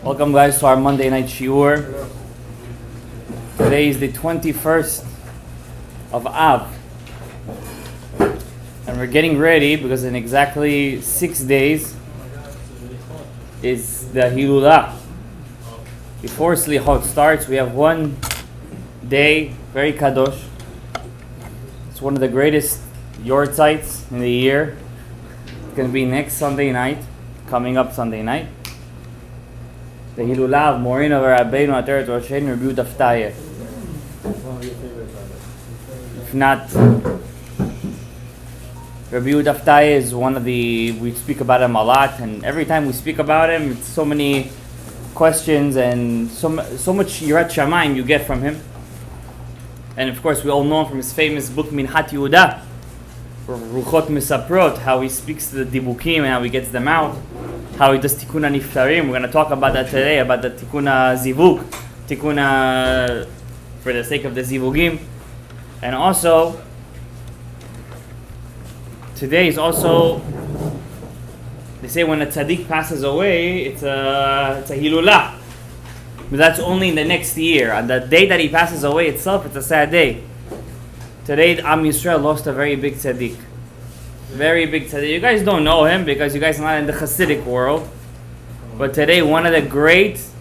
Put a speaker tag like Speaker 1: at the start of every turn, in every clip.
Speaker 1: Welcome guys to our Monday night shiur. Today is the 21st of Av. And we're getting ready because in exactly 6 days is the Hilulah. Before Slichot starts, we have one day, very kadosh. It's one of the greatest yortzites in the year. It's going to be next Sunday night, coming up Sunday night. The Hilulah of Morino Rabbeinu Ateret Roshen Rebu Daftaye. If not, Rebu Daftaye is one of we speak about him a lot, and every time we speak about him, it's so many questions and so much Yirat Shamayim you get from him. And of course, we all know him from his famous book Minhat Yehuda, Ruchot Misaprot, how he speaks to the Dibukim and how he gets them out. How he does Tikkun Niftarim. We're going to talk about that today, about the Tikkun Zivug, Tikkun for the sake of the Zivugim. And also, today is also, they say when a tzaddik passes away, it's a Hilulah. But that's only in the next year. On the day that he passes away itself, it's a sad day. Today, Am Yisrael lost a very big tzaddik. Very big tzaddik. You guys don't know him because you guys are not in the Hasidic world. But today, one of the greatest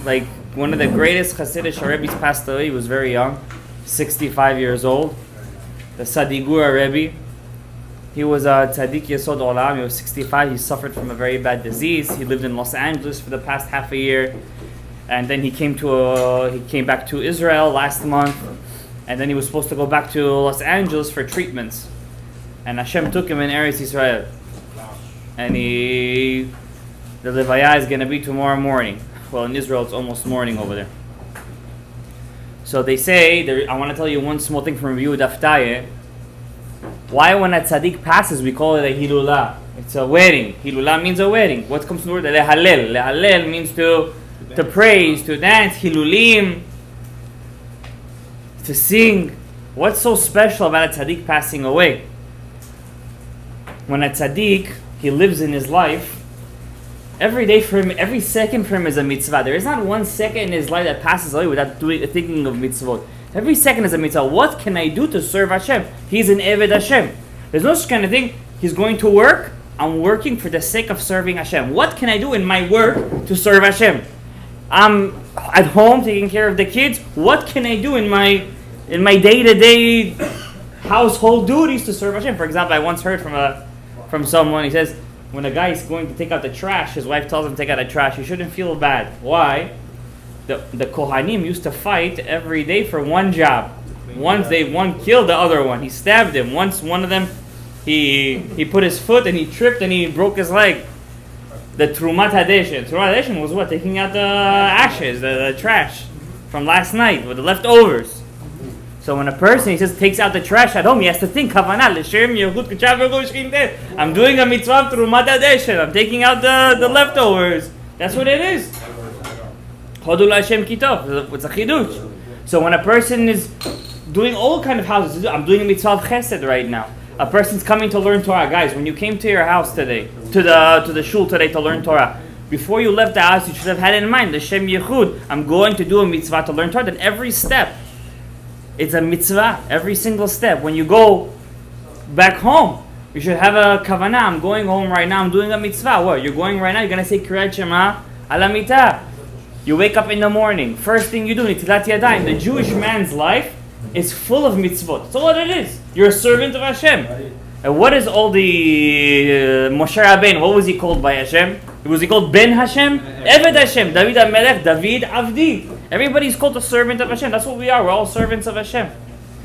Speaker 1: Hasidic Rebbe's passed away. He was very young, 65 years old. The Sadigura Rebbe. He was a tzaddik Yesod Olam. He was 65. He suffered from a very bad disease. He lived in Los Angeles for the past half a year, and then he came back to Israel last month, and then he was supposed to go back to Los Angeles for treatments. And Hashem took him in Eretz Yisrael. And the Levaya is going to be tomorrow morning. Well, in Israel, it's almost morning over there. So they say, I want to tell you one small thing from Review Daftaye. Why when a tzaddik passes, we call it a Hilulah? It's a wedding. Hilulah means a wedding. What comes from the word? Lehalel. Lehalel means to praise, to dance. Hilulim, to sing. What's so special about a tzaddik passing away? When a tzaddik, he lives in his life, every day for him, every second for him is a mitzvah. There is not one second in his life that passes away without thinking of mitzvot. Every second is a mitzvah. What can I do to serve Hashem? He's an Eved Hashem. There's no such kind of thing. He's going to work. I'm working for the sake of serving Hashem. What can I do in my work to serve Hashem? I'm at home taking care of the kids. What can I do in my day-to-day household duties to serve Hashem? For example, I once heard from someone, he says, when a guy is going to take out the trash, his wife tells him to take out the trash, he shouldn't feel bad. Why? The Kohanim used to fight every day for one job. One killed the other one. He stabbed him. Once one of them, he put his foot and he tripped and he broke his leg. The Trumat Hadeshin. Trumat Hadeshin was what? Taking out the ashes, the trash from last night, with the leftovers. So when a person, he says, takes out the trash at home, he has to think, I'm doing a mitzvah of Trumat Hadeshin. I'm taking out the leftovers. That's what it is. Chodul Hashem kitov. It's a chidush. So when a person is doing all kind of houses, I'm doing a mitzvah of chesed right now. A person's coming to learn Torah. Guys, when you came to your house today, to the shul today to learn Torah, before you left the house, you should have had in mind, L'Shem Yechud, I'm going to do a mitzvah to learn Torah. Then every step, it's a mitzvah. Every single step. When you go back home, you should have a kavanah. I'm going home right now. I'm doing a mitzvah. What? You're going right now. You're going to say Kriyat Shema ala mitah. You wake up in the morning. First thing you do, Nitilat Yadayim. The Jewish man's life is full of mitzvot. That's what it is. You're a servant of Hashem. And what is all the Moshe Rabbeinu? What was he called by Hashem? Was he called Ben Hashem? Eved Hashem. David HaMelech. David Avdi. Everybody's called a servant of Hashem. That's what we are. We're all servants of Hashem.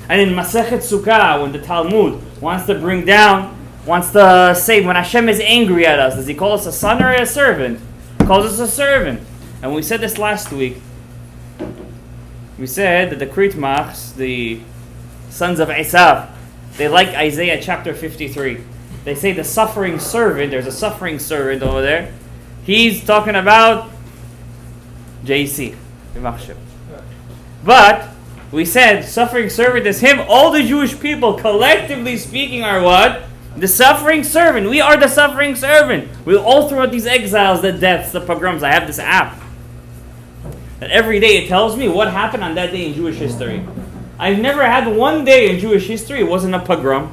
Speaker 1: And in Masechet Sukkah, when the Talmud wants to say, when Hashem is angry at us, does he call us a son or a servant? He calls us a servant. And we said this last week. We said that the Kritmachs, the sons of Esav, they like Isaiah chapter 53. They say the suffering servant, there's a suffering servant over there. He's talking about JC. But we said suffering servant is him. All the Jewish people, collectively speaking, are what? The suffering servant. We are the suffering servant. We all throughout these exiles, the deaths, the pogroms. I have this app that every day it tells me what happened on that day in Jewish history. I've never had one day in Jewish history it wasn't a pogrom.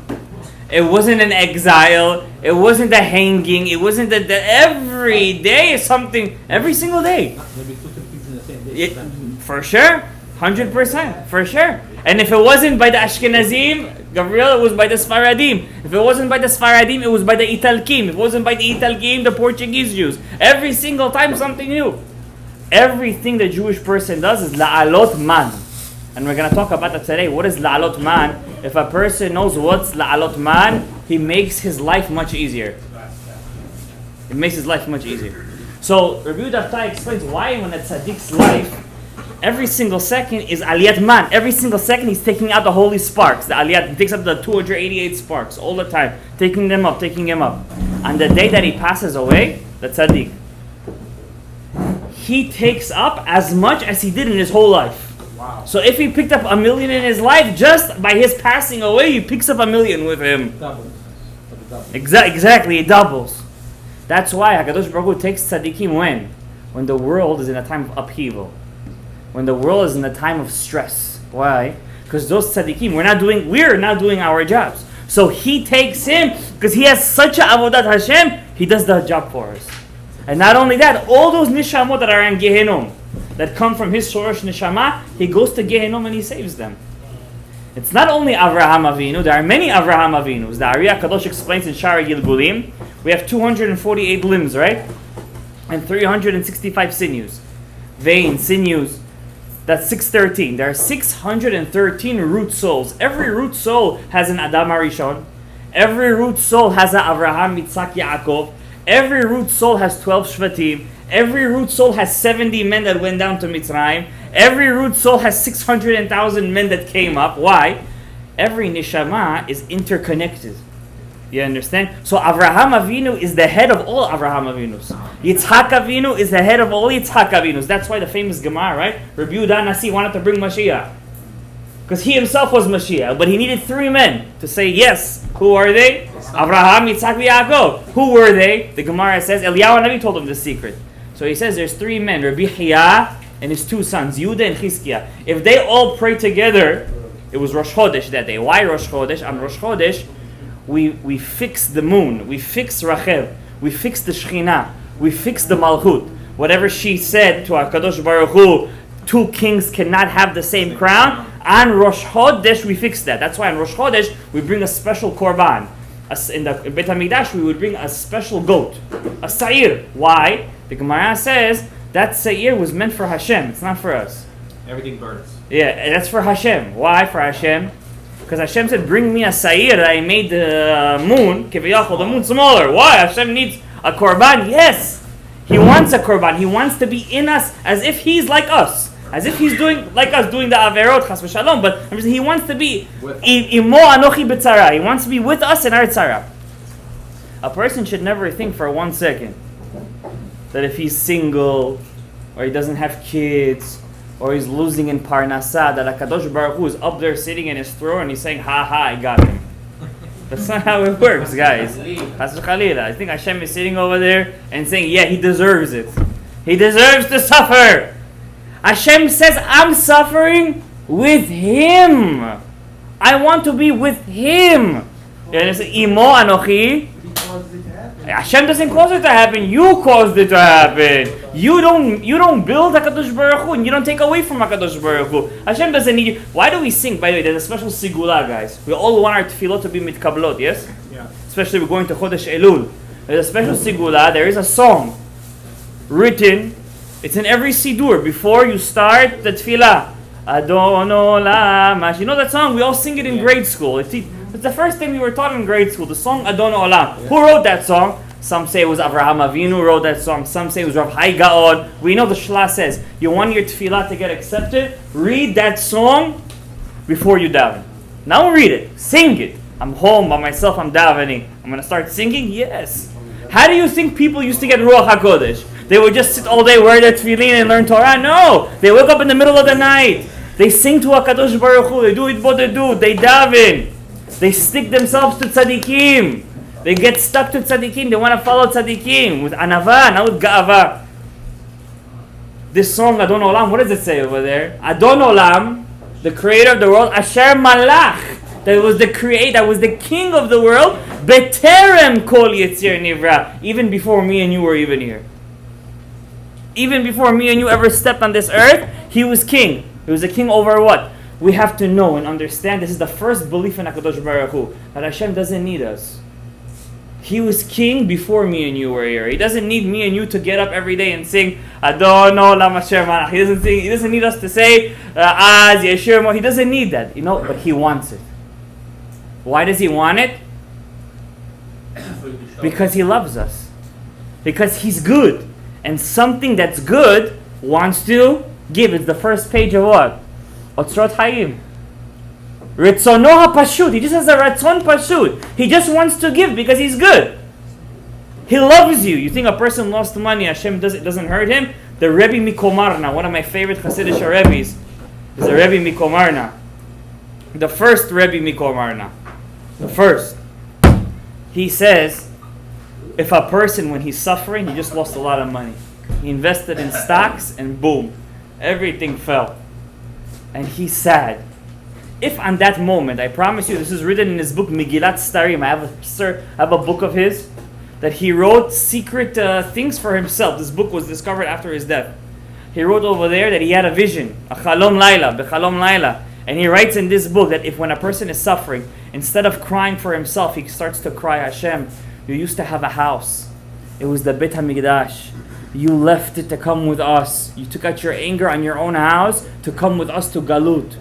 Speaker 1: It wasn't an exile. It wasn't a hanging. It wasn't every day is something. Every single day.
Speaker 2: Maybe two things in the same day.
Speaker 1: For sure. 100%. For sure. And if it wasn't by the Ashkenazim, Gabriel, it was by the Sfaradim. If it wasn't by the Sfaradim, it was by the Italkim. If it wasn't by the Italkim, the Portuguese Jews. Every single time something new. Everything the Jewish person does is la'alot man. And we're going to talk about that today. What is la'alot man? If a person knows what's la'alot man, he makes his life much easier. It makes his life much easier. So, Rabbi Yehuda explains why when a tzaddik's life, every single second is aliyat man. Every single second he's taking out the holy sparks. The aliyat, he takes up the 288 sparks all the time. Taking them up. On the day that he passes away, the tzaddik, he takes up as much as he did in his whole life.
Speaker 2: Wow.
Speaker 1: So if he picked up 1 million in his life, just by his passing away, he picks up 1 million with him.
Speaker 2: Doubles.
Speaker 1: Exactly, it doubles. That's why HaKadosh Baruch Hu takes tzaddikim when? When the world is in a time of upheaval. When the world is in a time of stress. Why? Because those tzaddikim, we're not doing our jobs. So he takes him, because he has such a avodat Hashem, he does the job for us. And not only that, all those nishamot that are in Gehenom, that come from his Shorosh Neshama, he goes to Gehenom and he saves them. It's not only Avraham Avinu, there are many Avraham Avinus. The Ari HaKadosh explains in Shara Gilgulim, we have 248 limbs, right? And 365 sinews. Veins, sinews, that's 613. There are 613 root souls. Every root soul has an Adam HaRishon. Every root soul has an Avraham, Yitzhak, Yaakov. Every root soul has 12 Shvatim. Every root soul has 70 men that went down to Mitzrayim. Every root soul has 600,000 men that came up. Why? Every neshama is interconnected. You understand? So Avraham Avinu is the head of all Avraham Avinus. Yitzhak Avinu is the head of all Yitzhak Avinus. That's why the famous Gemara, right? Rabbi Yehuda Nasi wanted to bring Mashiach. Because he himself was Mashiach. But he needed 3 men to say yes. Who are they? Avraham, Yitzhak, Yaakov. Who were they? The Gemara says, Eliyahu Navi told him the secret. So he says there's 3 men, Rabbi Hiya and his 2 sons, Yehuda and Chizkiah. If they all pray together, it was Rosh Chodesh that day. Why Rosh Chodesh? On Rosh Chodesh, we fix the moon, we fix Rachel, we fix the Shekhinah, we fix the Malchut. Whatever she said to HaKadosh Baruch Hu, 2 kings cannot have the same crown. On Rosh Chodesh, we fix that. That's why on Rosh Chodesh, we bring a special korban. In Beit HaMikdash, we would bring a special goat, a sa'ir. Why? The Gemara says that sa'ir was meant for Hashem. It's not for us.
Speaker 2: Everything burns.
Speaker 1: Yeah, that's for Hashem. Why for Hashem? Because Hashem said, bring me a sa'ir that I made the moon, kiviyachol, the moon smaller. Why? Hashem needs a korban? Yes. He wants a korban. He wants to be in us as if he's like us. As if he's doing like us, doing the averot, chas v'shalom. But he wants to be imo anochi b'tzara. He wants to be with us in our tzara. A person should never think for 1 second that if he's single, or he doesn't have kids, or he's losing in Parnasah, that HaKadosh Baruch Hu is up there sitting in his throne and he's saying, ha ha, I got him. That's not how it works, guys. I think Hashem is sitting over there and saying, yeah, he deserves it. He deserves to suffer. Hashem says, I'm suffering with him. I want to be with him. Imo anochi. Hashem doesn't cause it to happen. You caused it to happen. You don't build HaKadosh Baruch Hu, and you don't take away from HaKadosh Baruch Hu. Hashem doesn't need you. Why do we sing? By the way, there's a special sigula, guys. We all want our tefillot to be mitkablot, yes?
Speaker 2: Yeah.
Speaker 1: Especially we're going to Chodesh Elul. There's a special sigula. There is a song written. It's in every sidur before you start the tefillah. Adon Olam. You know that song? We all sing it in grade school. It's the first thing we were taught in grade school. The song Adon Olam. Who wrote that song? Some say it was Avraham Avinu wrote that song. Some say it was Rav Hai Gaon. We know the Shla says, you want your tefillah to get accepted? Read that song before you daven. Now read it. Sing it. I'm home by myself. I'm davening. I'm going to start singing? Yes. How do you think people used to get Ruach HaKodesh? They would just sit all day, wear their tefillin, and learn Torah? No. They wake up in the middle of the night. They sing to HaKadosh Baruch Hu. They do it what they do. They daven. They stick themselves to tzaddikim. They get stuck to tzaddikim. They want to follow tzaddikim with anava, not with ga'ava. This song, Adon Olam, what does it say over there? Adon Olam, the creator of the world, Asher Malach, that was the creator, that was the king of the world, Beterem Kol Yitzir Nivra, even before me and you were even here. Even before me and you ever stepped on this earth, he was king. He was a king over what? We have to know and understand, this is the first belief in HaKadosh Baruch Hu, that Hashem doesn't need us. He was king before me and you were here. He doesn't need me and you to get up every day and sing Adon Olam Asher Malach. He doesn't need us to say Az Yeshir Mo. He doesn't need that, but he wants it. Why does he want it? Because he loves us. Because he's good. And something that's good wants to give. It's the first page of what? Otzrot Hayim. Ritzono HaPashut. He just has a Ratzon Pashut. He just wants to give because he's good. He loves you. You think a person lost money, Hashem doesn't hurt him? The Rebbe Mikomarna, one of my favorite Hasidic Rebbes, is the Rebbe Mikomarna. The first Rebbe Mikomarna. The first. He says, if a person, when he's suffering, he just lost a lot of money. He invested in stocks and boom, everything fell. And he's sad. If on that moment, I promise you, this is written in his book, Megillat Starim. I have a book of his that he wrote secret things for himself. This book was discovered after his death. He wrote over there that he had a vision, a Chalom Laila, Bechalom Laila. And he writes in this book that if when a person is suffering, instead of crying for himself, he starts to cry, Hashem, you used to have a house. It was the Beit HaMikdash. You left it to come with us. You took out your anger on your own house to come with us to Galut.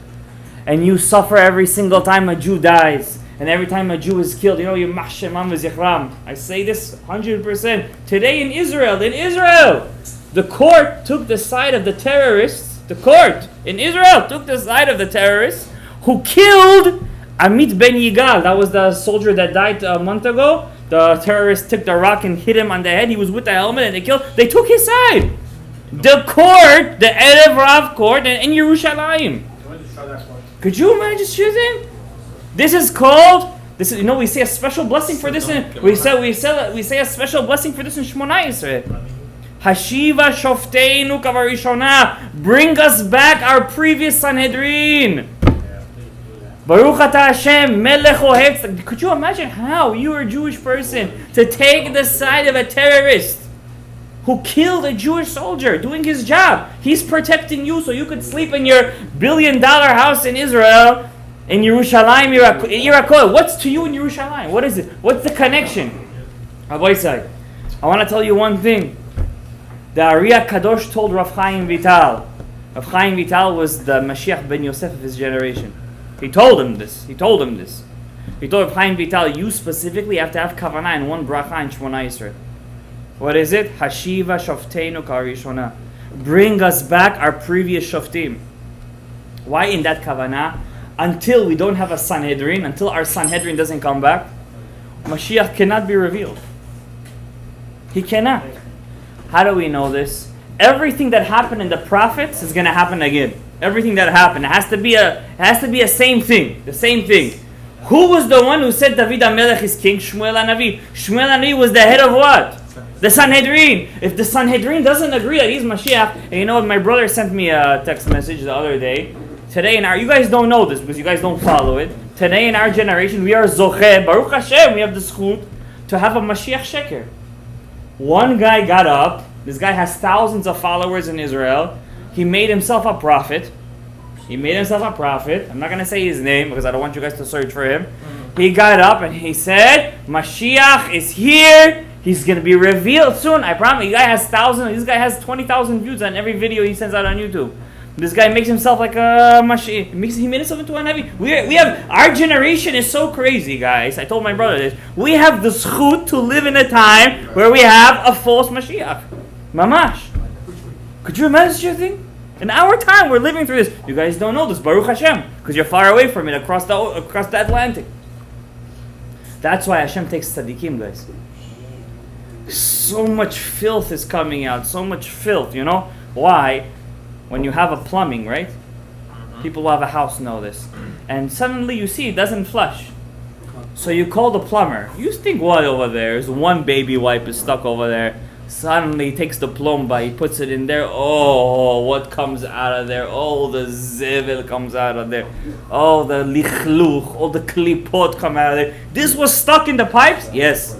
Speaker 1: And you suffer every single time a Jew dies. And every time a Jew is killed. You Mashemam v'zichram. I say this 100%. Today in Israel, the court took the side of the terrorists. The court in Israel took the side of the terrorists who killed Amit Ben Yigal. That was the soldier that died a month ago. The terrorists took the rock and hit him on the head. He was with the helmet and they killed. They took his side. The court, the Erev Rav court in Yerushalayim. Could you imagine choosing? This is called. We say a special blessing for this. We say a special blessing for this in Shmona Yisrael. Hashiva Shofteinu Kavarishona. Bring us back our previous Sanhedrin. Baruch Atah Hashem Melech Ohetz. Could you imagine how you are a Jewish person to take the side of a terrorist who killed a Jewish soldier doing his job? He's protecting you so you could sleep in your $1 billion house in Israel, in Yerushalayim, Yirakol. What's to you in Yerushalayim? What is it? What's the connection? Rabbi Isai, I want to tell you one thing. The Ariya Kadosh told Rav Chaim Vital. Rav Chaim Vital was the Mashiach ben Yosef of his generation. He told him this. He told Rav Chaim Vital, you specifically have to have kavanah in one bracha in Shmona Yisrael. What is it? Hashiva Shofteinu Karishona. Bring us back our previous Shoftim. Why in that kavanah? Until we don't have a Sanhedrin, until our Sanhedrin doesn't come back, Mashiach cannot be revealed. He cannot. How do we know this? Everything that happened in the prophets is going to happen again. Everything that happened, it has to be a same thing. The same thing. Who was the one who said David HaMelech is king? Shmuel HaNavi. Shmuel HaNavi was the head of what? The Sanhedrin. If the Sanhedrin doesn't agree that he's Mashiach, and you know what, my brother sent me a text message the other day. Today you guys don't know this because you guys don't follow it. Today in our generation, we are Zoche, Baruch Hashem, we have the schut to have a Mashiach Sheker. One guy got up. This guy has thousands of followers in Israel. He made himself a prophet. I'm not going to say his name because I don't want you guys to search for him. He got up and he said, Mashiach is here. He's going to be revealed soon. I promise. This guy has 20,000 views on every video he sends out on YouTube. This guy makes himself like a Mashiach. He made himself into a Navi. We have, our generation is so crazy, guys. I told my brother this. We have the schut to live in a time where we have a false Mashiach. Mamash. Could you imagine such a thing? In our time, we're living through this. You guys don't know this, Baruch Hashem, because you're far away from it, across the Atlantic. That's why Hashem takes tzaddikim, guys. So much filth is coming out. So much filth, Why? When you have a plumbing, right? People who have a house know this. And suddenly you see it doesn't flush. So you call the plumber. You think what over there? There's one baby wipe is stuck over there. Suddenly he takes the plumba, he puts it in there. Oh, what comes out of there? Oh, the zivug comes out of there. Oh, the lichluch, all the klipot come out of there. This was stuck in the pipes? Yes.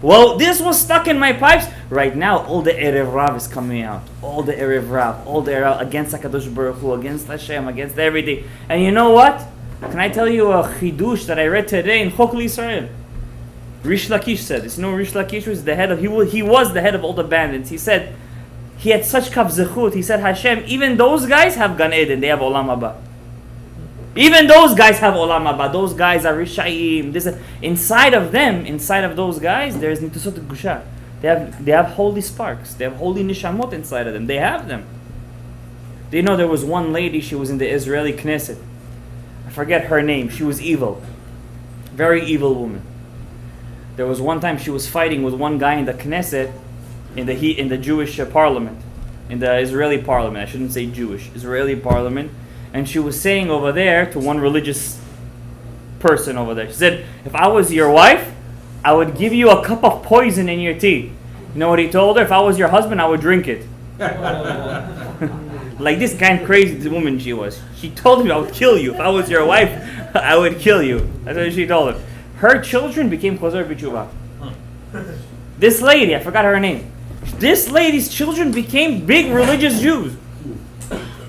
Speaker 1: Well, this was stuck in my pipes. Right now, all the Erev Rav is coming out. All the Erev Rav, all the Erev against HaKadosh Baruch Hu, against Hashem, against everything. And you know what? Can I tell you a chidush that I read today in Chok L'Yisrael? Rish Lakish said this. You know, Rish Lakish was the head of, he was the head of all the bandits. He said, he had such kav zechut. He said, Hashem, even those guys have Gan Eden. They have Olam Haba. Even those guys have Olam Haba. Those guys are Rishayim. Inside of them, inside of those guys, there is Nitusot Gusha. They have holy sparks. They have holy nishamot inside of them. They have them. Do you know there was one lady, she was in the Israeli Knesset. I forget her name. She was evil. Very evil woman. There was one time she was fighting with one guy in the Knesset, in the Jewish parliament, in the Israeli parliament. I shouldn't say Jewish, Israeli parliament. And she was saying over there to one religious person over there. She said, if I was your wife, I would give you a cup of poison in your tea. You know what he told her? If I was your husband, I would drink it. Like this kind of crazy woman she was. She told him, I would kill you. If I was your wife, I would kill you. That's what she told him. Her children became Chozer B'Tshuva. This lady, I forgot her name. This lady's children became big religious Jews.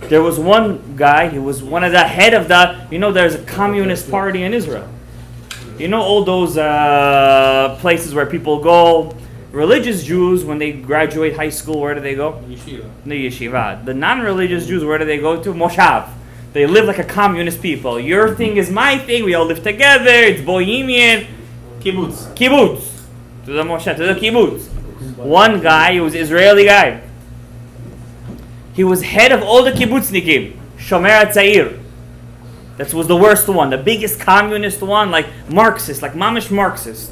Speaker 1: There was one guy, he was one of the head of the, you know, there's a communist party in Israel. You know all those places where people go, religious Jews, when they graduate high school, where do they go?
Speaker 2: Yeshiva.
Speaker 1: The yeshiva. The non-religious Jews, where do they go to? Moshav. They live like a communist people. Your thing is my thing. We all live together. It's bohemian.
Speaker 2: Kibbutz.
Speaker 1: Kibbutz. To the moshav, to the kibbutz. One guy, he was an Israeli guy. He was head of all the kibbutznikim. Shomer HaTzair. That was the worst one. The biggest communist one. Like Marxist. Like mamish Marxist.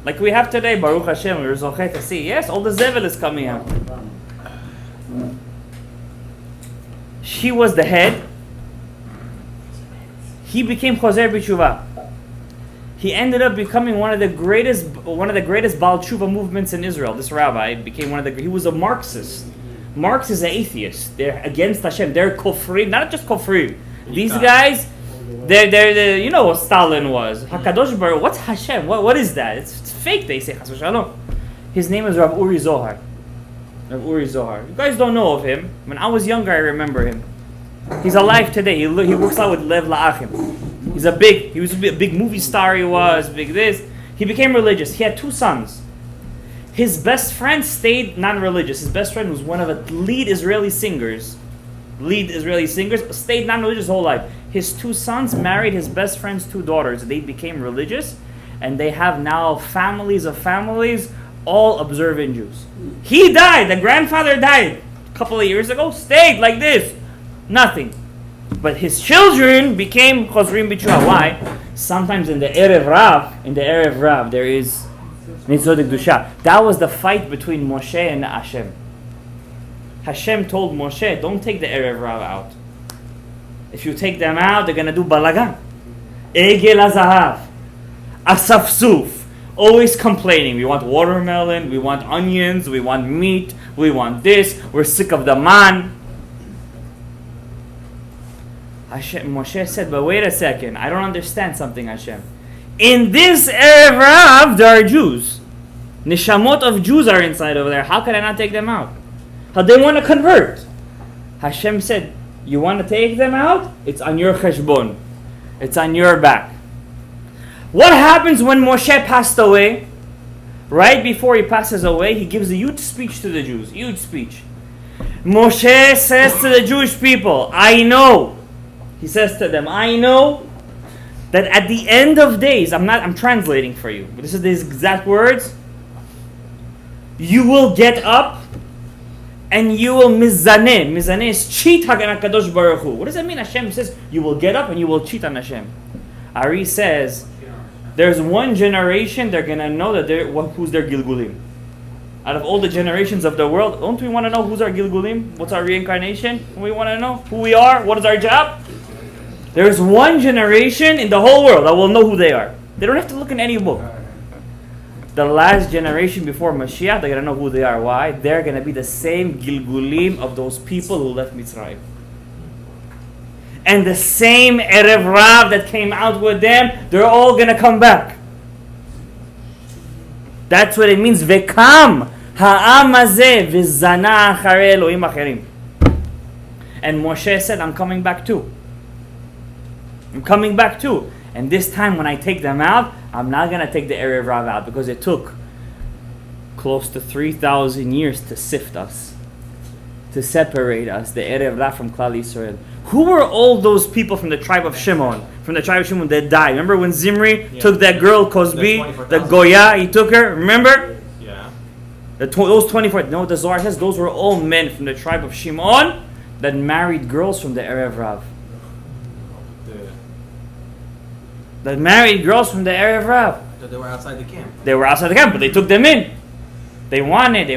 Speaker 1: Like we have today, Baruch Hashem. We're zochet to see. Yes, all the zevil is coming out. She was the head. He became Chozer B'Tshuva. He ended up becoming one of the greatest Baal Tshuva movements in Israel. This rabbi became he was a Marxist. Marx is an atheist. They're against Hashem. They're kofrim, not just kofrim. These guys, they're you know what Stalin was. Hakadosh Baruch. What's Hashem? What is that? It's fake. They say R.Shalom. His name is Rav Uri Zohar. Rav Uri Zohar. You guys don't know of him. When I was younger, I remember him. He's alive today. He works out with Lev La'achim. He was a big movie star. He was big this. He became religious. He had 2 sons. His best friend stayed non-religious. His best friend was one of the lead Israeli singers. Stayed non-religious his whole life. His 2 sons married his best friend's 2 daughters. They became religious, and they have now families of families, all observant Jews. He died. The grandfather died a couple of years ago. Stayed like this. Nothing. But his children became Chozrim B'Tshuva. Why? Sometimes in the Erev Rav, there is Nitzot Kedusha. That was the fight between Moshe and Hashem. Hashem told Moshe, don't take the Erev Rav out. If you take them out, they're going to do balagan. Egel HaZahav. Asafsuf. Always complaining. We want watermelon, we want onions, we want meat, we want this, we're sick of the man. Moshe said, but wait a second, I don't understand something, Hashem. In this Erev Rav, there are Jews. Nishamot of Jews are inside over there. How can I not take them out? How they want to convert. Hashem said, you want to take them out? It's on your cheshbon. It's on your back. What happens when Moshe passed away? Right before he passes away, he gives a huge speech to the Jews. Huge speech. Moshe says to the Jewish people, I know. He says to them, I know that at the end of days, I'm translating for you, but this is the exact words. You will get up and you will mizaneh. Mizaneh is cheat HaKadosh Baruch Hu. What does that mean? Hashem says you will get up and you will cheat on Hashem. Ari says there's one generation they're going to know that who's their Gilgulim. Out of all the generations of the world, don't we want to know who's our Gilgulim? What's our reincarnation? We want to know who we are. What is our job? There is one generation in the whole world that will know who they are. They don't have to look in any book. The last generation before Mashiach, they're going to know who they are. Why? They're going to be the same Gilgulim of those people who left Mitzrayim. And the same Erev Rav that came out with them, they're all going to come back. That's what it means. Vekam ha'am hazeh v'zana acharei Elohim acherim. And Moshe said, I'm coming back too. I'm coming back too. And this time when I take them out, I'm not going to take the Erev Rav out because it took close to 3,000 years to sift us, to separate us, the Erev Rav from Klal Yisrael. Who were all those people from the tribe of Shimon? From the tribe of Shimon that died. Remember when Zimri took that girl, Cosbi, the Goya, he took her? Remember?
Speaker 2: Yeah.
Speaker 1: Those 24, you know what the Zohar says? Those were all men from the tribe of Shimon that married girls from the Erev Rav. That married girls from the Erev Rav.
Speaker 2: So they were outside the camp.
Speaker 1: They were outside the camp, but they took them in. They wanted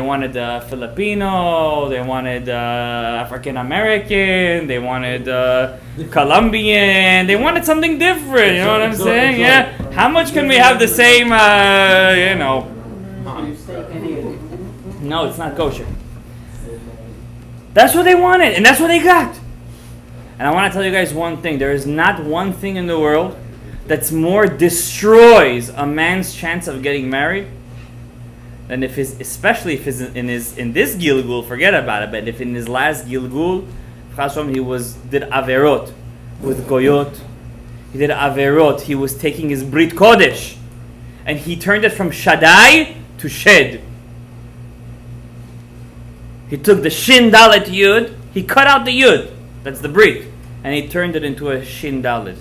Speaker 1: Filipino, they wanted African American, they wanted Colombian, they wanted something different, you know what I'm saying? Yeah. How much can we have the same, No, it's not kosher. That's what they wanted, and that's what they got. And I want to tell you guys one thing. There is not one thing in the world that's more destroys a man's chance of getting married than especially if he's in this Gilgul, forget about it, but if in his last Gilgul, R.Shalom, he did Averot with Goyot. He did Averot. He was taking his Brit Kodesh and he turned it from Shaddai to Shed. He took the Shin Dalet Yud, he cut out the Yud, that's the Brit, and he turned it into a Shin Dalet.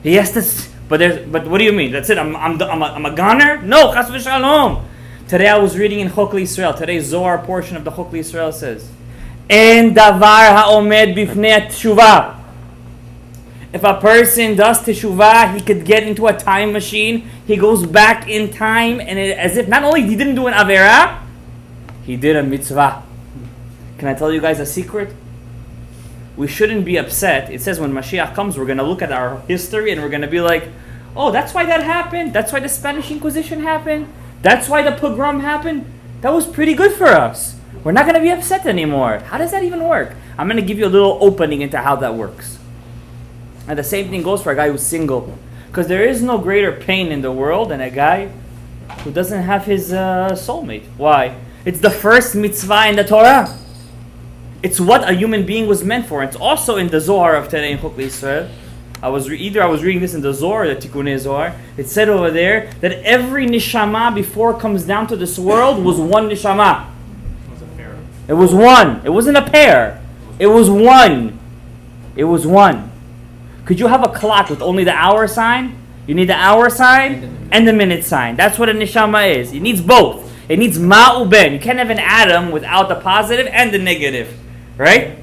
Speaker 1: He has to, but what do you mean? That's it? I'm a goner? No, Chas v'Shalom. Today I was reading in Chok L'Yisrael. Today's Zohar portion of the Chok L'Yisrael says, En davar ha'omed bifnei teshuvah. If a person does teshuvah, he could get into a time machine. He goes back in time, and as if not only he didn't do an avera, he did a mitzvah. Can I tell you guys a secret? We shouldn't be upset. It says when Mashiach comes, we're going to look at our history and we're going to be like, oh, that's why that happened. That's why the Spanish Inquisition happened. That's why the pogrom happened. That was pretty good for us. We're not going to be upset anymore. How does that even work? I'm going to give you a little opening into how that works. And the same thing goes for a guy who's single. Because there is no greater pain in the world than a guy who doesn't have his soulmate. Why? It's the first mitzvah in the Torah. It's what a human being was meant for. It's also in the Zohar of today in Chok L'Yisrael. I was reading this in the Zohar, the Tikkunei Zohar. It said over there that every neshama before it comes down to this world was one neshama.
Speaker 2: It was a pair.
Speaker 1: It was one. It wasn't a pair. It was one. It was one. Could you have a clock with only the hour sign? You need the hour sign and the minute sign. That's what a neshama is. It needs both. It needs ma uben. You can't have an atom without the positive and the negative. Right?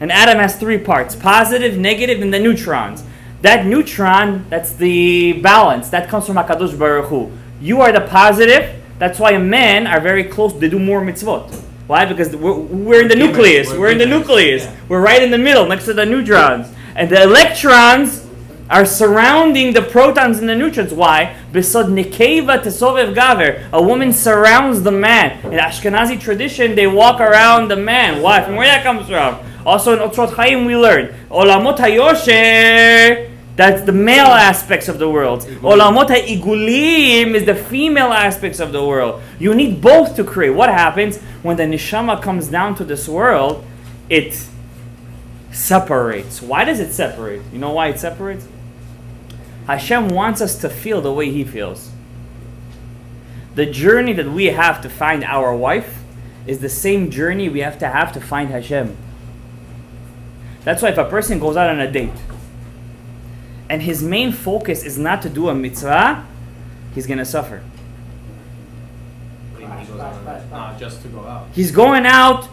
Speaker 1: An atom has three parts. Positive, negative, and the neutrons. That neutron, that's the balance. That comes from HaKadosh Baruch Hu. You are the positive. That's why men are very close. They do more mitzvot. Why? Because we're in the nucleus. We're in the nucleus. Yeah. We're right in the middle, next to the neutrons. And the electrons are surrounding the protons and the neutrons. Why? Besod nekeva tesovev gaver. A woman surrounds the man. In Ashkenazi tradition, they walk around the man. Why? From where that comes from? Also in Otzrot Chaim we learn Olamot HaYosher, that's the male aspects of the world. Olamot HaIgulim is the female aspects of the world. You need both to create. What happens when the neshama comes down to this world? It separates. Why does it separate? You know why it separates? Hashem wants us to feel the way He feels. The journey that we have to find our wife is the same journey we have to find Hashem. That's why if a person goes out on a date and his main focus is not to do a mitzvah, he's going to suffer.
Speaker 2: Just to go out.
Speaker 1: He's going out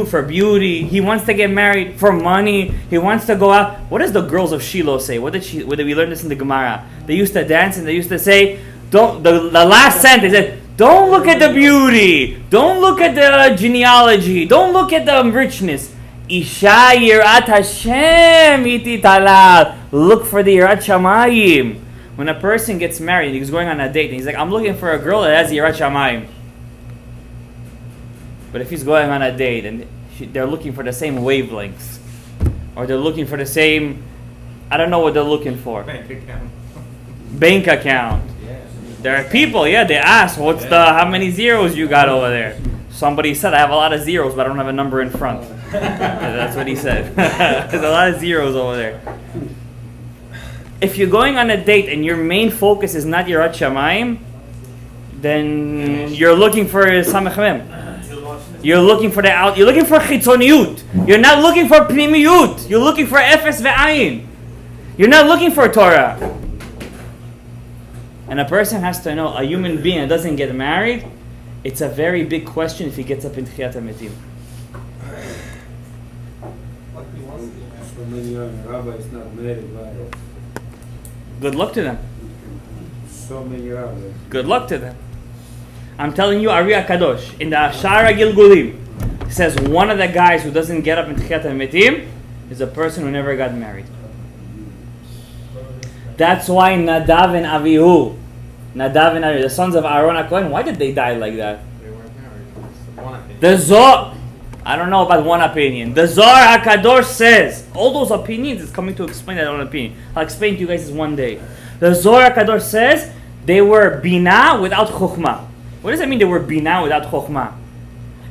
Speaker 1: for beauty. He wants to get married for money. He wants to go out. What does the girls of Shiloh say? What did we learn this in the Gemara? They used to dance and they used to say, don't. The last sentence, they said, don't look at the beauty. Don't look at the genealogy. Don't look at the richness. Isha yirat Hashem iti talal. Look for the yirat shamayim. When a person gets married, he's going on a date, and he's like, I'm looking for a girl that has yirat shamayim. But if he's going on a date and they're looking for the same wavelengths, or they're looking for the same, I don't know what they're looking for.
Speaker 2: Bank account.
Speaker 1: Bank account. There are people, they ask, what's how many zeros you got over there? Somebody said, I have a lot of zeros, but I don't have a number in front. That's what he said. There's a lot of zeros over there. If you're going on a date and your main focus is not Yirat Shamayim, then you're looking for Samech Mem. You're looking for you're looking for Chitzoniyut. You're not looking for Pnimiyut. You're looking for Efes Ve'ayin. You're not looking for Torah. And a person has to know, a human being that doesn't get married, it's a very big question if he gets up in Tchiyat HaMetim.
Speaker 3: So many rabbis not married, right?
Speaker 1: Good luck to them.
Speaker 3: So many rabbis.
Speaker 1: Good luck to them. I'm telling you, Ari HaKadosh, in the Ashara Gilgulim, says one of the guys who doesn't get up in Tchiyat HaMetim is a person who never got married. That's why Nadav and Avihu, the sons of Aaron HaKohen, why did they die like that?
Speaker 2: They weren't married. It's one opinion.
Speaker 1: The Zohar, I don't know about one opinion. The Zohar HaKadosh says, all those opinions is coming to explain that one opinion. I'll explain to you guys this one day. The Zohar HaKadosh says they were Binah without Chokhmah. What does that mean they were Binah without Chokhmah?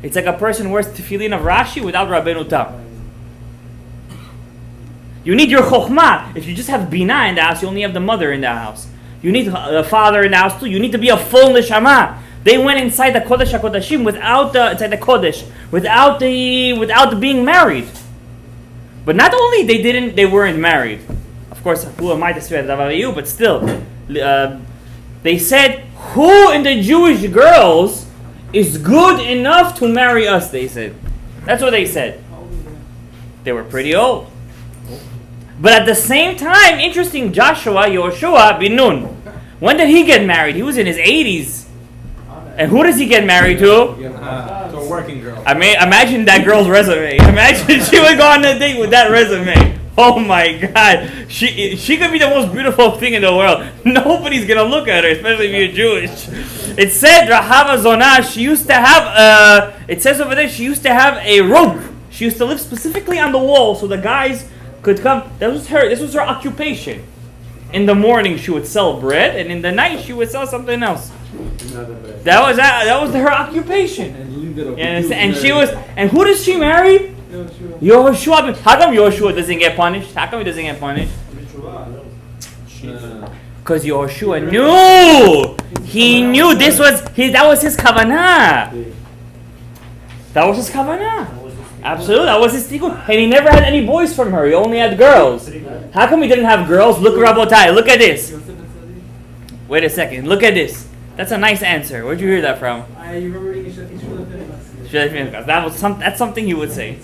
Speaker 1: It's like a person wears tefillin of Rashi without Rabbeinu Tam. You need your Chokhmah. If you just have Binah in the house, you only have the mother in the house. You need the father in the house too. You need to be a full Neshama. They went inside the Kodesh HaKodashim inside the Kodesh, without being married. But not only they weren't married. Of course, who am I to swear that you? But still, they said, who in the Jewish girls is good enough to marry us? They said. That's what they said. They were pretty old. But at the same time, interesting, Yoshua bin Nun. When did he get married? He was in his 80s. And who does he get married to?
Speaker 2: To a working girl.
Speaker 1: I mean, imagine that girl's resume. Imagine she would go on a date with that resume. Oh my God. She could be the most beautiful thing in the world. Nobody's going to look at her, especially if you're Jewish. It said, Rahava Zonah, she used to have, it says over there, she used to have a rope. She used to live specifically on the wall so the guys could come. This was her occupation. In the morning she would sell bread, and in the night she would sell something else. That was her occupation. And she was. And who does she marry? Yehoshua. How come Yehoshua doesn't get punished? How come he doesn't get punished? Because Yehoshua knew. He knew that was his kavanah. That was his kavanah. Absolutely, that was his tikkun. And he never had any boys from her. He only had girls. How come he didn't have girls? Look, Rabotai, look at this. Wait a second, look at this. That's a nice answer. Where'd you hear that from? That's something you would say.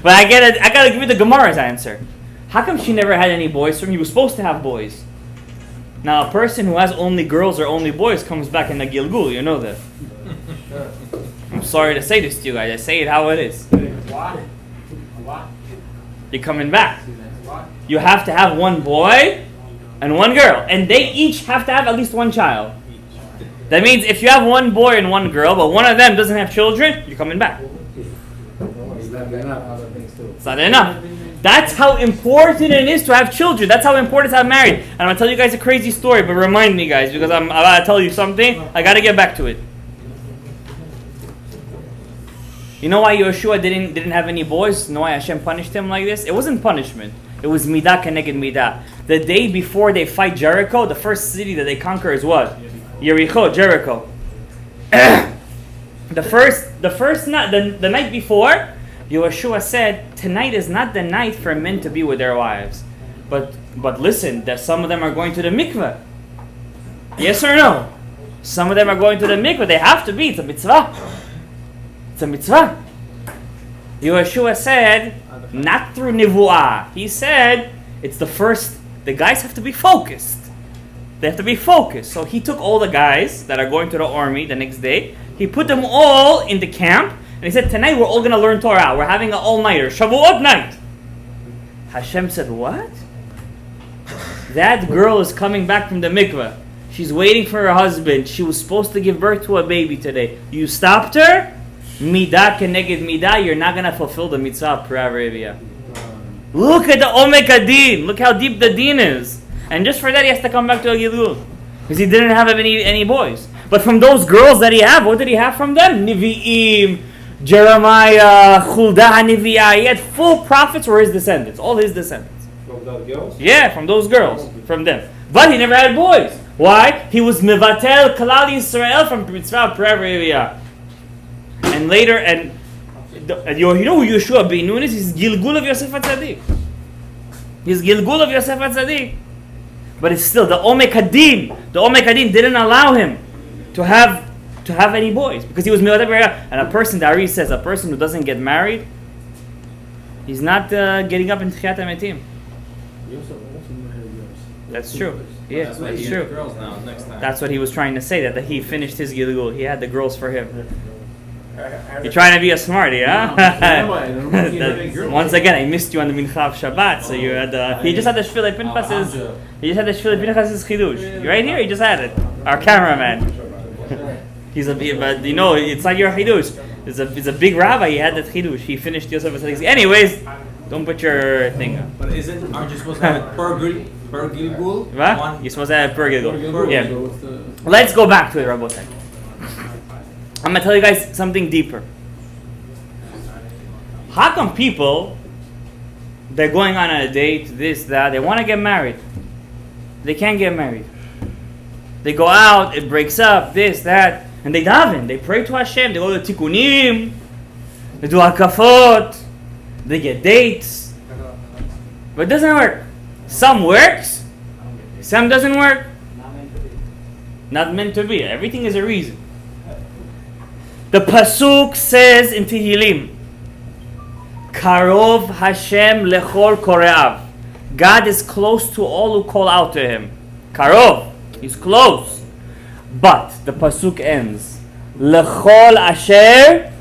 Speaker 1: But I gotta give you the Gemara's answer. How come she never had any boys from? He was supposed to have boys. Now a person who has only girls or only boys comes back in the Gilgul, you know that. I'm sorry to say this to you guys. I say it how it is. You're coming back. You have to have one boy and one girl. And they each have to have at least one child. That means if you have one boy and one girl, but one of them doesn't have children, you're coming back. It's not enough. That's how important it is to have children. That's how important it is to have married. And I'm going to tell you guys a crazy story, but remind me, guys, because I'm about to tell you something. I got to get back to it. You know why Yehoshua didn't have any boys? You know why Hashem punished him like this? It wasn't punishment. It was midah keneged midah. The day before they fight Jericho, the first city that they conquer is what? Jericho. The night before, Yehoshua said, tonight is not the night for men to be with their wives. But listen, that some of them are going to the mikveh. Yes or no? Some of them are going to the mikveh. They have to be. It's a mitzvah. It's a mitzvah. Yehoshua said, not through nivu'ah. He said, the guys have to be focused. They have to be focused. So he took all the guys that are going to the army the next day. He put them all in the camp. And he said, tonight we're all going to learn Torah. We're having an all-nighter, Shavuot night. Hashem said, what? That girl is coming back from the mikveh. She's waiting for her husband. She was supposed to give birth to a baby today. You stopped her? Midah keneged midah. You're not going to fulfill the mitzvah of Arabia. Look at the Omek Adin. Look how deep the din is. And just for that, he has to come back to a Gilgul. Because he didn't have any boys. But from those girls that he had, what did he have from them? Nivi'im, Jeremiah, Chuldah, Nivi'ah. He had full prophets were his descendants. All his descendants.
Speaker 3: From those girls?
Speaker 1: Yeah, from those girls. From them. But he never had boys. Why? He was Mevatel Kalal Yisrael from Mitzvah Previa. And later, you know who Yeshua ben Nun is? He's Gilgul of Yosef HaTzadik. He's Gilgul of Yosef HaTzadik. But it's still the Omek Hadin. The Omek Hadin didn't allow him to have any boys because he was Mevatel Previa. And a person, the Ari says, a person who doesn't get married, he's not getting up in Tchiyat HaMetim. That's true. Yeah, that's true.
Speaker 2: Girls now, next time.
Speaker 1: That's what he was trying to say, that he finished his Gilgul. He had the girls for him. You're trying to be a smarty, huh? Once again, I missed you on the Mincha of Shabbat. So you had he just had the Shvilei Pinchas's. He just had the Shvilei Pinchas's chidush. You right here. He just had it. Our cameraman. He's but you know, it's like your chidush. It's a big rabbi. He had that chidush. He finished Yosef HaTzadik. Anyways, don't put your thing up.
Speaker 2: But aren't you supposed to have it per Gilgul?
Speaker 1: What? You're supposed to have per Gilgul. Yeah. Let's go back to it, Rabotai. I'm going to tell you guys something deeper. How come people, they're going on a date, this, that, they want to get married. They can't get married. They go out, it breaks up, this, that, and they daven. They pray to Hashem, they go to tikkunim, they do hakafot, they get dates. But it doesn't work. Some works, some doesn't work. Not meant to be. Everything is a reason. The pasuk says in Tehillim, Karov Hashem lechol koreav. God is close to all who call out to Him. Karov, He's close. But the pasuk ends, lechol asher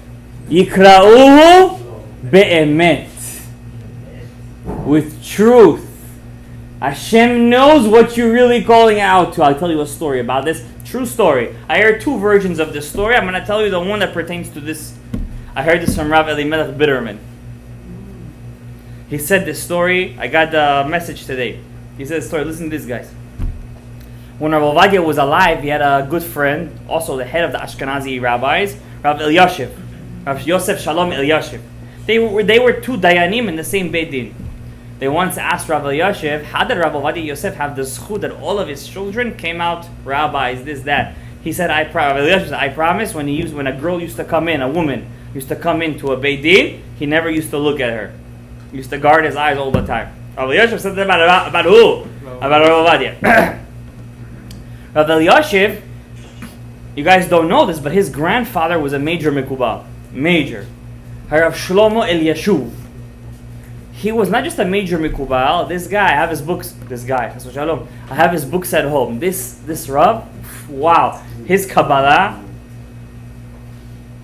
Speaker 1: yikra'uhu be'emet. With truth. Hashem knows what you're really calling out to. I'll tell you a story about this. True story. I heard two versions of this story. I'm going to tell you the one that pertains to this. I heard this from Rav Elimelech Bitterman. He said this story. I got the message today. He said the story. Listen to this, guys. When Rav Ovadia was alive, he had a good friend, also the head of the Ashkenazi rabbis, Rav Elyashiv. Rav Yosef Shalom Elyashiv. They were two dayanim in the same Beit Din. They once asked Rav Elyashiv, how did Rav Ovadia Yosef have the zchut that all of his children came out rabbis, this, that? He said, Rav Elyashiv said, I promise, when a girl used to come in, a woman used to come into a Beit Din, he never used to look at her. He used to guard his eyes all the time. Rav Elyashiv said that about who? About Rav Ovadia. Rav Elyashiv, you guys don't know this, but his grandfather was a major mikubal. Major. R.Shalom Eliashuv. He was not just a major mikubal. This guy, I have his books. R.Shalom. I have his books at home. This Rav, wow, his Kabbalah,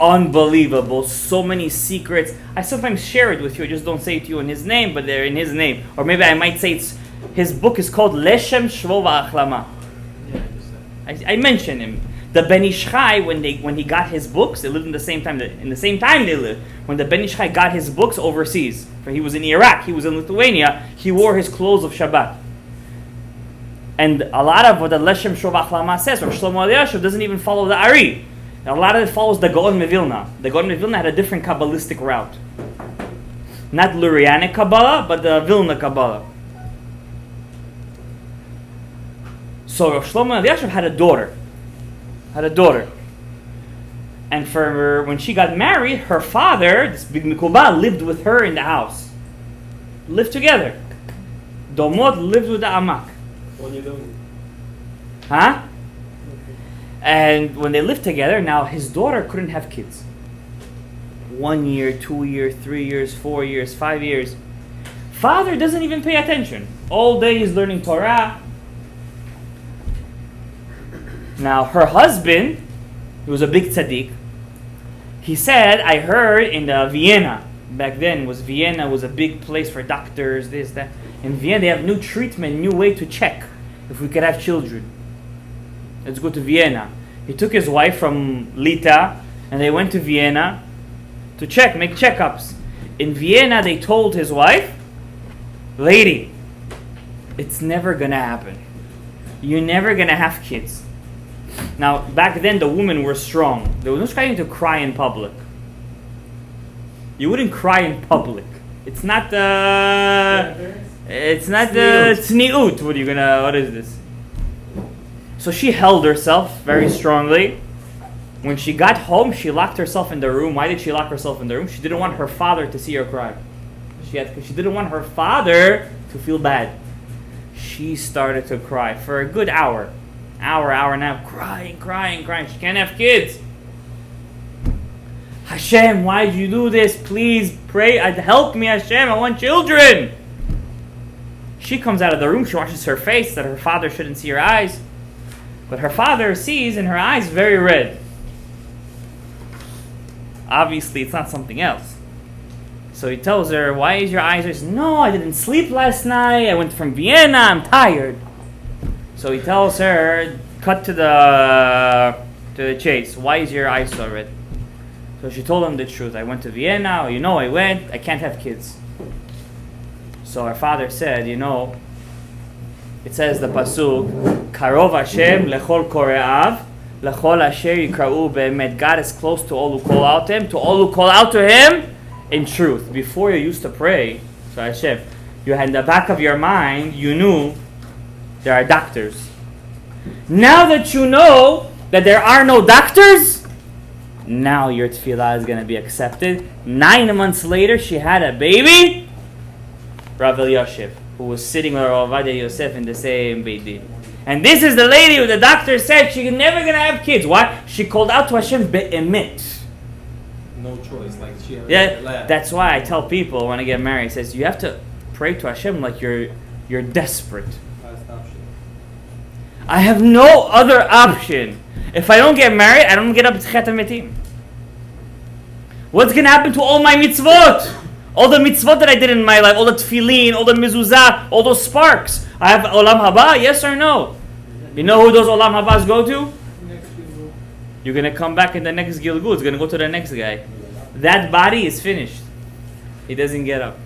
Speaker 1: unbelievable. So many secrets. I sometimes share it with you. I just don't say it to you in his name, but they're in his name. Or maybe I might say his book is called Leshem Shvo V'Achlama. I mention him. The Ben Ish Chai, when he got his books, they lived in the same time. In the same time they lived. When the Ben Ish Chai got his books overseas, he was in Iraq, he was in Lithuania, he wore his clothes of Shabbat. And a lot of what the Leshem Shov Achlama says, or Shlomo Elyashiv, doesn't even follow the Ari. A lot of it follows the Gaon Mevilna. The Gaon Mevilna had a different Kabbalistic route. Not Lurianic Kabbalah, but the Vilna Kabbalah. So Rav Shlomo Elyashiv had a daughter. And for when she got married, her father, this big Mikubal, lived with her in the house. Lived together. Domot lived with the Amak. Huh? And when they lived together, now his daughter couldn't have kids. 1 year, 2 years, 3 years, 4 years, 5 years. Father doesn't even pay attention. All day he's learning Torah. Now her husband, he was a big tzaddik. He said, I heard in Vienna, back then Vienna was a big place for doctors, this, that. In Vienna they have new treatment, new way to check if we could have children. Let's go to Vienna. He took his wife from Lita and they went to Vienna to make checkups. In Vienna they told his wife, lady, it's never gonna happen. You're never gonna have kids. Now, back then the women were strong. There was no trying to cry in public. You wouldn't cry in public. It's not tzniut. What is this? So she held herself very strongly. When she got home, she locked herself in the room. Why did she lock herself in the room? She didn't want her father to see her cry. She didn't want her father to feel bad. She started to cry for a good hour and a half, crying. She can't have kids. Hashem, why did you do this? Please pray, help me, Hashem. I want children. She comes out of the room. She washes her face that her father shouldn't see her eyes, but her father sees in her eyes very red. Obviously, it's not something else. So he tells her, why is your eyes red? She says, no, I didn't sleep last night. I went from Vienna. I'm tired. So he tells her, cut to the chase. Why is your eyes so red? So she told him the truth. I went to Vienna. I went. I can't have kids. So her father said, it says the pasuk, Karov Hashem lechol kore'av, lechol asher yikra'u be'emet. God is close to all who call out to Him, in truth. Before you used to pray, so Hashem, you had in the back of your mind, you knew there are doctors. Now that you know that there are no doctors, now your tefillah is going to be accepted. 9 months later, she had a baby, Rav Elyashiv, who was sitting with Rav Ovadia Yosef in the same Beit Din. And this is the lady who the doctor said she's never going to have kids. Why? She called out to Hashem be'emet.
Speaker 2: No choice, like she.
Speaker 1: That's why I tell people when I get married, it says you have to pray to Hashem like you're desperate. I have no other option. If I don't get married, I don't get up to Chet HaMetim. What's going to happen to all my mitzvot? All the mitzvot that I did in my life, all the tefillin, all the mezuzah, all those sparks. I have Olam Haba, yes or no? You know who those Olam Habas go to? You're going to come back in the next Gilgul. It's going to go to the next guy. That body is finished. He doesn't get up.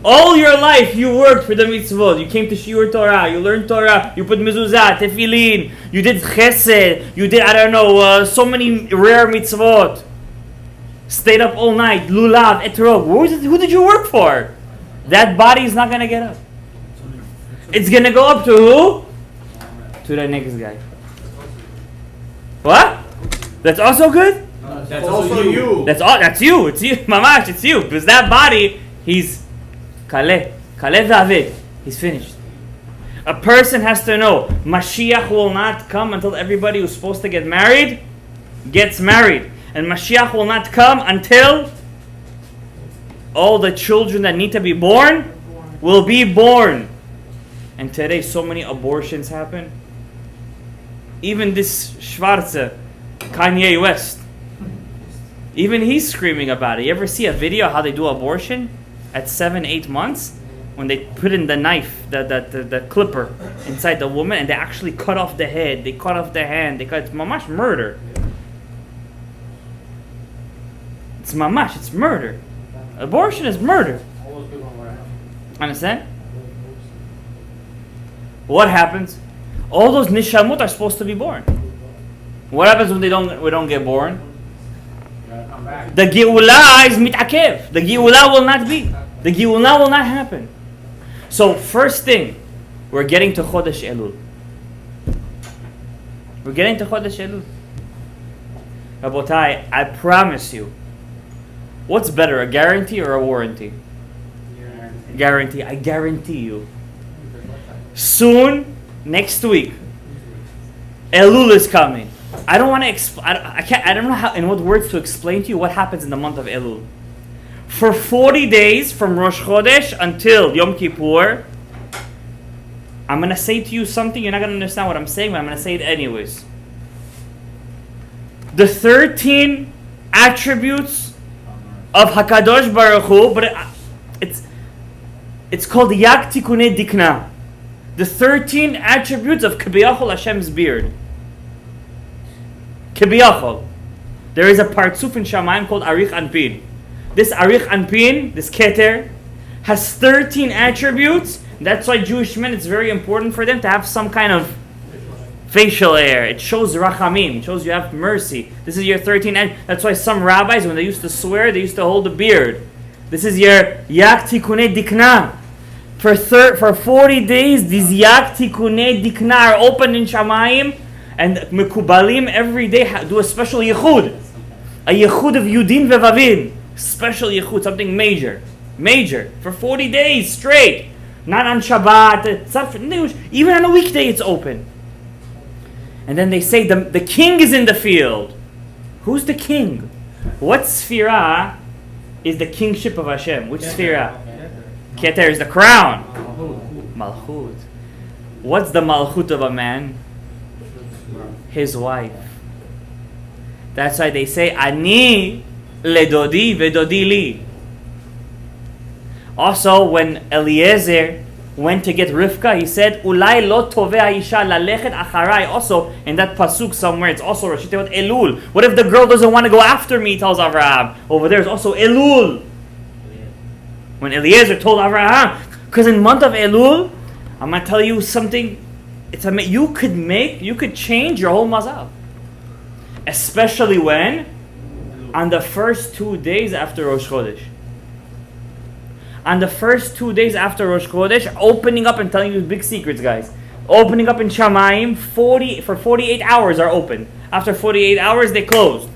Speaker 1: All your life you worked for the mitzvot. You came to Shiur Torah. You learned Torah. You put mezuzah, tefillin. You did chesed. You did, so many rare mitzvot. Stayed up all night. Lulav, etrog. Who did you work for? That body is not going to get up. It's going to go up to who? To the next guy. What? That's also good?
Speaker 2: That's also you.
Speaker 1: That's you. It's you. Mamash, it's you. Because that body, he's Kaleh V'Aved. He's finished. A person has to know Mashiach will not come until everybody who's supposed to get married gets married. And Mashiach will not come until all the children that need to be born will be born. And today so many abortions happen. Even this Schwarze, Kanye West, even he's screaming about it. You ever see a video how they do abortion at 7-8 months? When they put in the knife, the clipper inside the woman, and they actually cut off the head, they cut off the hand, it's mamash murder. It's mamash, it's murder. Abortion is murder. Understand? What happens? All those nishamot are supposed to be born. What happens when we don't get born? The Geulah is mitakev. The Geulah will not be. The Geulah will not happen. So first thing, we're getting to Chodesh Elul. We're getting to Chodesh Elul. Rabotai, I promise you, what's better, a guarantee or a warranty? Guarantee. I guarantee you. Soon, next week, Elul is coming. I don't want to I don't know how, in what words to explain to you what happens in the month of Elul. For 40 days from Rosh Chodesh until Yom Kippur, I'm going to say to you something, you're not going to understand what I'm saying, but I'm going to say it anyways. the 13 attributes of Hakadosh Baruch Hu, but it's called Yak Tikunei Dikna. The 13 attributes of Kibiyachol Hashem's beard. Kibiyachol. There is a partsuf in Shamayim called Arich Anpin. This Arich Anpin, this Keter, has 13 attributes. That's why Jewish men, it's very important for them to have some kind of facial hair. It shows rachamim. It shows you have mercy. This is your 13. That's why some rabbis, when they used to swear, they used to hold a beard. This is your Yak Tikunei Dikna. For 40 days, these Yak Tikunei Dikna are open in Shamayim, and Mekubalim every day do a special yichud. A yichud of Yudin Vevavim. Special yichud, something major. Major. For 40 days straight. Not on Shabbat. Even on a weekday it's open. And then they say the king is in the field. Who's the king? What sphira is the kingship of Hashem? Which sphira? Keter is the crown. Malchut. What's the malchut of a man? His wife. That's why they say Ani ledodi vedodi li. Also, when Eliezer went to get Rivka, he said Ulai lo toveh isha lalechet acharai. Also, in that pasuk somewhere, it's also Rosh Hashanah Elul. What if the girl doesn't want to go after me? Tells Avraham. Over there is also Elul. When Eliezer told Avraham, because in month of Elul, I'm gonna tell you something. You could change your whole mazal. Especially when? On the first 2 days after Rosh Chodesh. On the first 2 days after Rosh Chodesh, opening up and telling you big secrets, guys. Opening up in Shamayim, for 48 hours are open. After 48 hours, they close.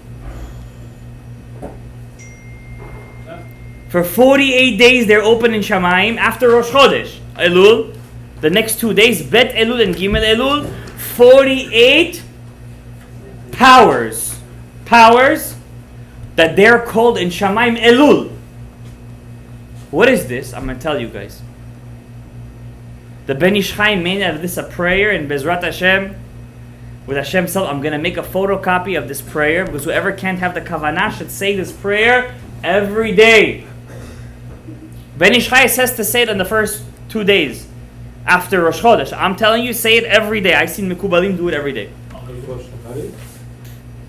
Speaker 1: For 48 days, they're open in Shamayim. After Rosh Chodesh, Elul, the next 2 days, Bet Elul and Gimel Elul, 48 powers that they're called in Shamayim Elul. What is this? I'm going to tell you guys. The Ben Ish Chai made out of this a prayer in Bezrat Hashem. With Hashem's self, I'm going to make a photocopy of this prayer, because whoever can't have the kavanah should say this prayer every day. Ben Ish Chai says to say it in the first 2 days after Rosh Chodesh. I'm telling you, say it every day. I've seen Mekubalim do it every day.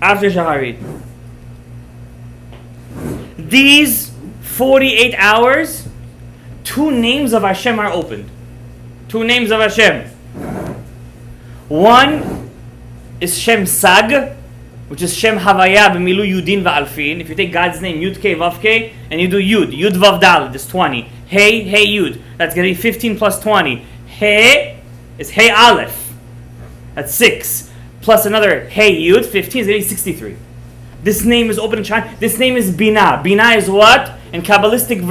Speaker 1: After Shaharit. These 48 hours, 2 names of Hashem are opened. 2 names of Hashem. One is Shem Sag, which is Shem Havaya b'milu Yudin va'alfin. If you take God's name, Yud K Vav K, and you do Yud Vav Dal, that's 20. Hey Yud, that's going to be 15 plus 20. Hey is Hey Aleph, that's 6. Plus another Hey Yud, 15 is going to be 63. This name is open in China. This name is Bina. Bina is what? In Kabbalistic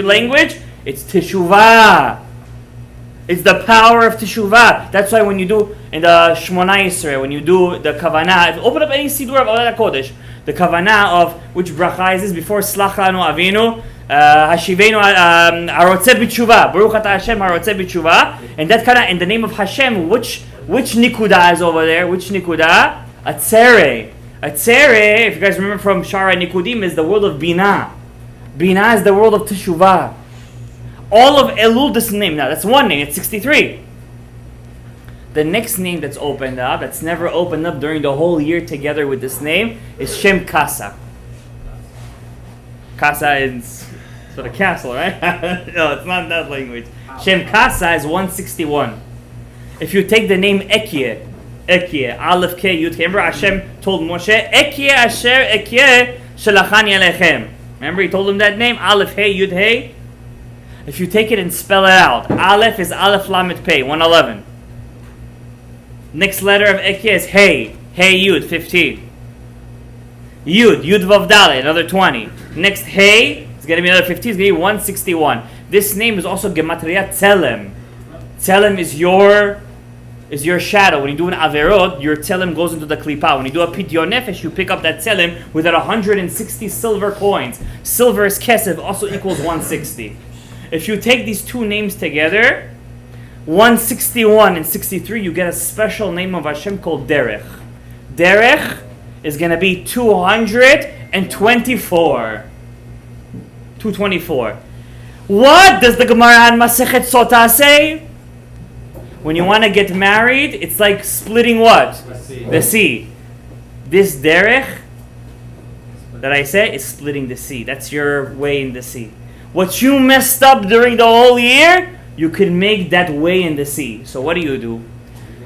Speaker 1: language, it's Teshuvah. It's the power of Teshuvah. That's why when you do in the Shmona Yisrael, when you do the Kavanah, if you open up any Sidur of Avodat Kodesh, the Kavanah of which bracha is this before Slach Lanu Avinu, Hashivenu Harotzeh B'Teshuvah, Baruch Ata Hashem Harotzeh B'Teshuvah, and that kind of in the name of Hashem, which Nikuda is over there? Which Nikuda? Atzere. Atzere, if you guys remember from Shara Nikudim, is the world of Bina. Bina is the world of Teshuvah. All of Elul, this name now, that's one name, it's 63. The next name that's opened up, that's never opened up during the whole year together with this name, is Shem Kasa. Kasa is sort of castle, right? No, it's not that language. Shem Kasa is 161. If you take the name Ekyeh, Aleph K, Yud K. Remember Hashem told Moshe, Ekyeh Asher Ekyeh Shalachani Alechem. Remember he told him that name, Aleph Hey, Yud Hey. If you take it and spell it out, Aleph is Aleph Lamet Pei, 111. Next letter of Ekyeh is Hey, Yud, 15. Yud Vav Dalet, another 20. Next Hey, it's going to be another 15, it's going to be 161. This name is also Gematria Tzelem. Tzelem is your shadow. When you do an Averot, your Tzelem goes into the Klipa. When you do a Pidyon Nefesh, you pick up that Tzelem with 160 silver coins. Silver is Kesef, also equals 160. If you take these 2 names together, 161 and 63, you get a special name of Hashem called Derech. Derech is going to be 224. 224. What does the Gemara on Masechet Sotah say? When you want to get married, it's like splitting what? The sea. This derech that I say is splitting the sea. That's your way in the sea. What you messed up during the whole year, you can make that way in the sea. So what do?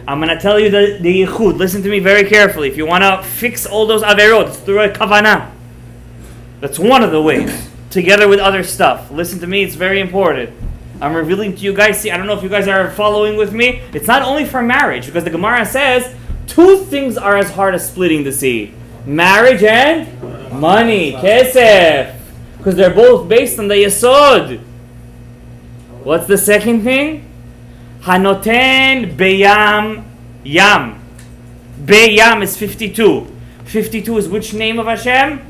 Speaker 1: I'm going to tell you the yichud. Listen to me very carefully. If you want to fix all those averot, it's through a kavanah. That's one of the ways. Together with other stuff. Listen to me, it's very important. I'm revealing to you guys. See, I don't know if you guys are following with me. It's not only for marriage, because the Gemara says two things are as hard as splitting the sea. Marriage and money, kesef. Because they're both based on the yesod. What's the second thing? Hanoten beyam yam. Beyam is 52. 52 is which name of Hashem?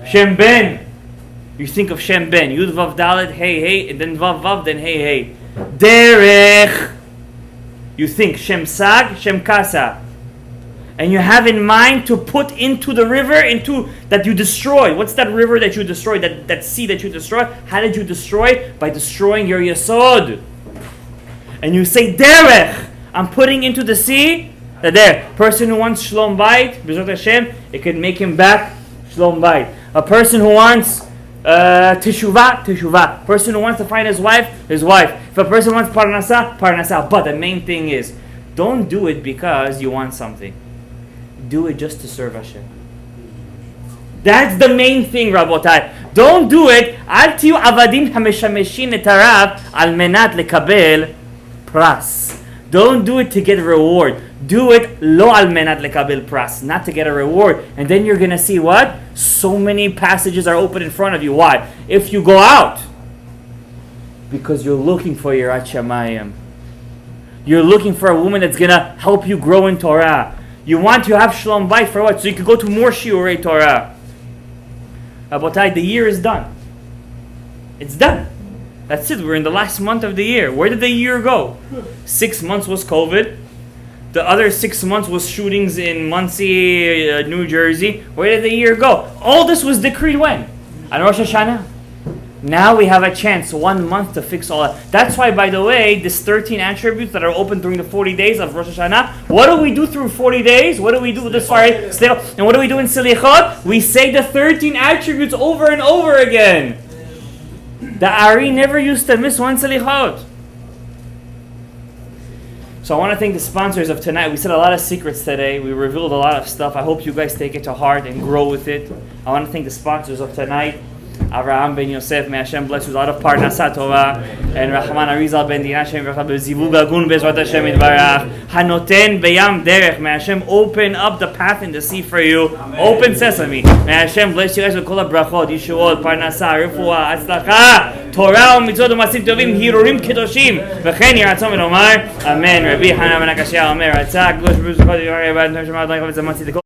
Speaker 1: Shem Ben. You think of Shem Ben. Yud Vav Dalet, hey, hey, and then Vav Vav, then hey, hey. Derech. You think Shem Sag, Shem Kasa. And you have in mind to put into the river, into that you destroyed. What's that river that you destroyed? That sea that you destroyed? How did you destroy? By destroying your Yesod. And you say, Derech. I'm putting into the sea. There. Person who wants Shalom Bayit, B'ezrat Hashem, it can make him back Shalom Bayit. A person who wants teshuvah. Person who wants to find his wife. If a person wants parnasa. But the main thing is, don't do it because you want something. Do it just to serve Hashem. That's the main thing, Rabotai. Don't do it. Al tiyu avadim hameshameshin et harav al menat lekabel pras. Don't do it to get a reward. Do it lo al menat lekabel pras, not to get a reward. And then you're going to see what? So many passages are open in front of you. Why? If you go out, because you're looking for Yirat Shamayim. You're looking for a woman that's going to help you grow in Torah. You want to have Shalom Bayit for what? So you can go to more Shiurei Torah. Rabotai, the year is done. It's done. That's it. We're in the last month of the year. Where did the year go? 6 months was COVID. The other 6 months was shootings in Muncie, New Jersey. Where did the year go? All this was decreed when? On Rosh Hashanah. Now we have a chance, 1 month to fix all that. That's why, by the way, this 13 attributes that are open during the 40 days of Rosh Hashanah, what do we do through 40 days? What do we do with this fire? And what do we do in Selichot? We say the 13 attributes over and over again. The Ari never used to miss one Selichot. So I want to thank the sponsors of tonight. We said a lot of secrets today. We revealed a lot of stuff. I hope you guys take it to heart and grow with it. I want to thank the sponsors of tonight. Avraham ben Yosef, may Hashem bless you with a lot of Parnasat Torah, and Rahman Arizal ben Dina Hashem Zivug Agun Bezrat Hashem Yitbarach. Hanoten beyam derech, may Hashem open up the path in the sea for you. Amen. Open sesame. May Hashem bless you guys with kol brachot, Yishuot, Parnasa, Refuah, Atzlacha, Torah u'mitzvot u'masim tovim, hirurim kedoshim, v'chen yiratzon v'nomar. Amen. Rabbi Hanan ben Akashia Omer, Atzak, Gdosh B'Zukot, Yisrael, Yisrael, Yisrael, Yisrael, Yisrael, Yisrael,